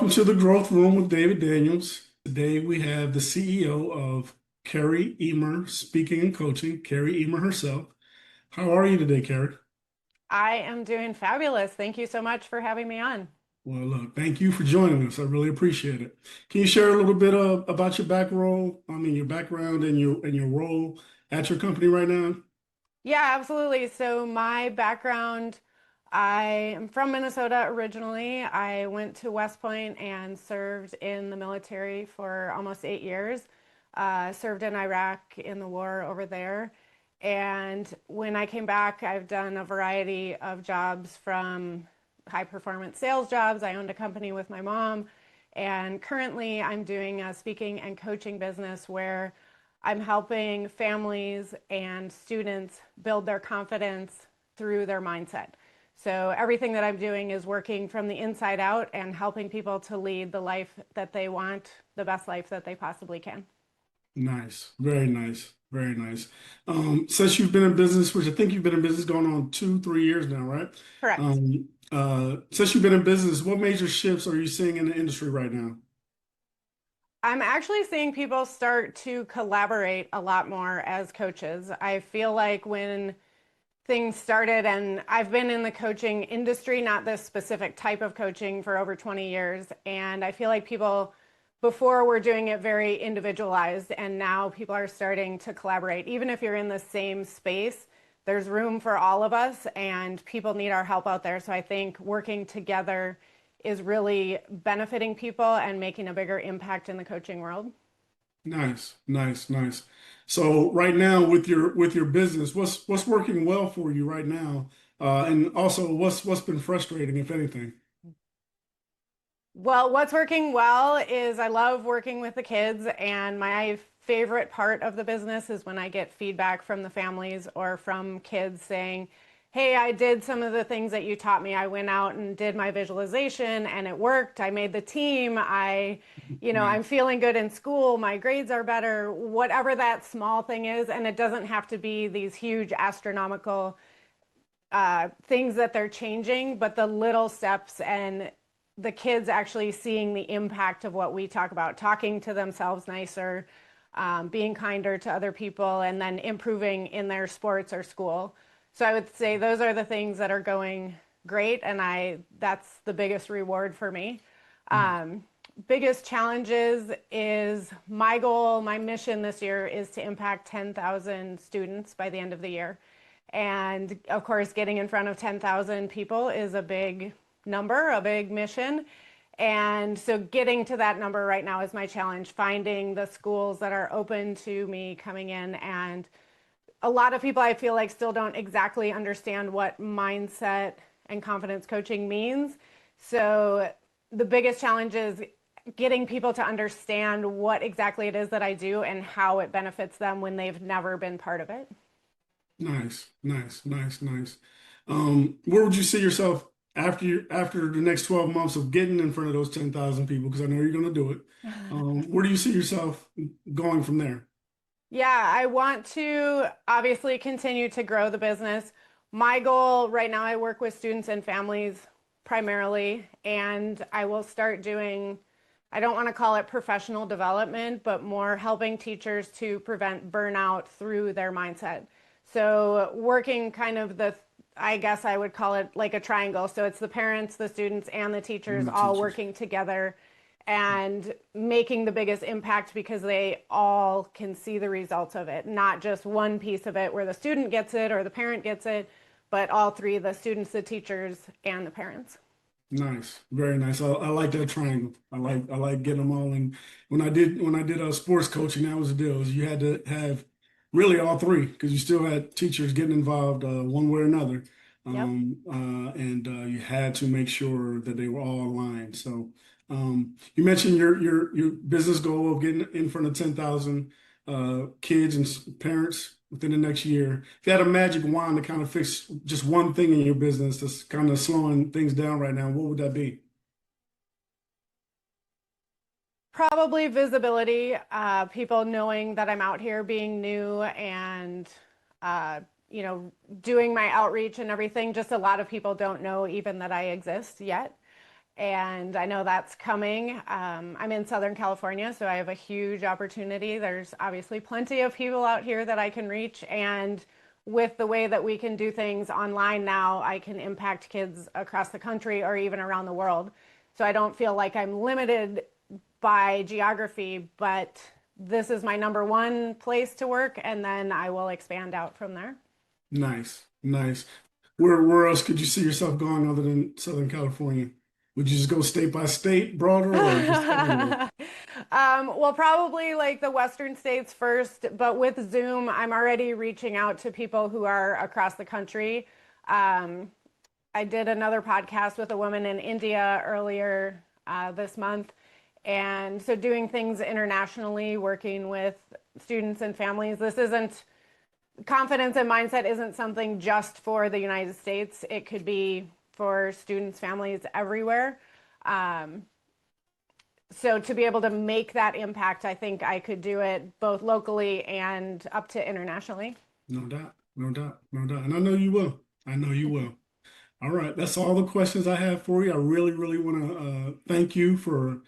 Welcome to the Growth Room with David Daniels. Today we have the CEO of Kari Ehmer Speaking and Coaching, Kari Ehmer herself. How are you today, Kari? I am doing fabulous. Thank you so much for having me on. Well, look, thank you for joining us. I really appreciate it. Can you share a little bit about your your background and your role at your company right now? Yeah, absolutely. So my background, I am from Minnesota originally. I went to West Point and served in the military for almost 8 years. Served in Iraq in the war over there. And when I came back, I've done a variety of jobs from high performance sales jobs. I owned a company with my mom. And currently, I'm doing a speaking and coaching business where I'm helping families and students build their confidence through their mindset. So everything that I'm doing is working from the inside out and helping people to lead the life that they want, the best life that they possibly can. Nice, very nice, very nice. Since you've been in business, which I think you've been in business going on 2, 3 years now, right? Correct. Since you've been in business, what major shifts are you seeing in the industry right now? I'm actually seeing people start to collaborate a lot more as coaches. I feel like when things started, and I've been in the coaching industry, not this specific type of coaching, for over 20 years. And I feel like people before were doing it very individualized, and now people are starting to collaborate. Even if you're in the same space, there's room for all of us, and people need our help out there. So I think working together is really benefiting people and making a bigger impact in the coaching world. Nice, nice, nice. So right now with your business, what's working well for you right now? And also what's been frustrating, if anything? Well, what's working well is I love working with the kids, and my favorite part of the business is when I get feedback from the families or from kids saying, "Hey, I did some of the things that you taught me. I went out and did my visualization and it worked. I made the team. I'm Nice. feeling good in school. My grades are better." Whatever that small thing is, and it doesn't have to be these huge astronomical things that they're changing, but the little steps and the kids actually seeing the impact of what we talk about, talking to themselves nicer, being kinder to other people, and then improving in their sports or school. So I would say those are the things that are going great, and I that's the biggest reward for me. Nice. Biggest challenges is my goal, my mission this year is to impact 10,000 students by the end of the year. And of course, getting in front of 10,000 people is a big number, a big mission. And so getting to that number right now is my challenge, finding the schools that are open to me coming in. And a lot of people I feel like still don't exactly understand what mindset and confidence coaching means. So the biggest challenge is getting people to understand what exactly it is that I do and how it benefits them when they've never been part of it. Nice, nice, nice, nice. Where would you see yourself after the next 12 months of getting in front of those 10,000 people? Because I know you're going to do it. Where do you see yourself going from there? Yeah, I want to obviously continue to grow the business. My goal right now, I work with students and families primarily, and I will start doing, I don't want to call it professional development, but more helping teachers to prevent burnout through their mindset. So, working kind of I guess I would call it like a triangle. So, it's the parents, the students, and the And teachers the all teachers. working together and making the biggest impact because they all can see the results of it, not just one piece of it where the student gets it or the parent gets it, but all three, the students, the teachers, and the parents. Nice, very nice. I like that triangle. I like getting them all. And when I did sports coaching, that was the deal. Is you had to have really all three because you still had teachers getting involved one way or another, Yep. and you had to make sure that they were all aligned. So you mentioned your business goal of getting in front of 10,000 kids and parents within the next year. If you had a magic wand to kind of fix just one thing in your business that's kind of slowing things down right now, what would that be? Probably visibility, people knowing that I'm out here being new and, uh, you know, doing my outreach and everything. Just a lot of people don't know even that I exist yet. and I know that's coming. I'm in Southern California, so I have a huge opportunity. There's obviously plenty of people out here that I can reach, and with the way that we can do things online now, I can impact kids across the country or even around the world. So I don't feel like I'm limited by geography, but this is my number one place to work, and then I will expand out from there. Nice, nice. Where else could you see yourself going other than Southern California? Would you just go state by state, broader, or just everywhere? Well, probably like the Western states first, but with Zoom, I'm already reaching out to people who are across the country. Um, I did another podcast with a woman in India earlier this month. And so doing things internationally, working with students and families, this isn't confidence and mindset isn't something just for the United States. It could be for students, families everywhere. Um, so to be able to make that impact, I think I could do it both locally and up to internationally. No doubt, no doubt, no doubt. And I know you will. I know you will. All right, that's all the questions I have for you. I really, really want to thank you for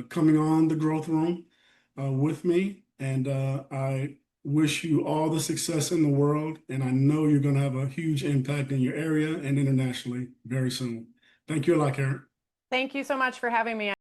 coming on the Growth Room with me. And I wish you all the success in the world. And I know you're going to have a huge impact in your area and internationally very soon. Thank you a lot, Karen. Thank you so much for having me.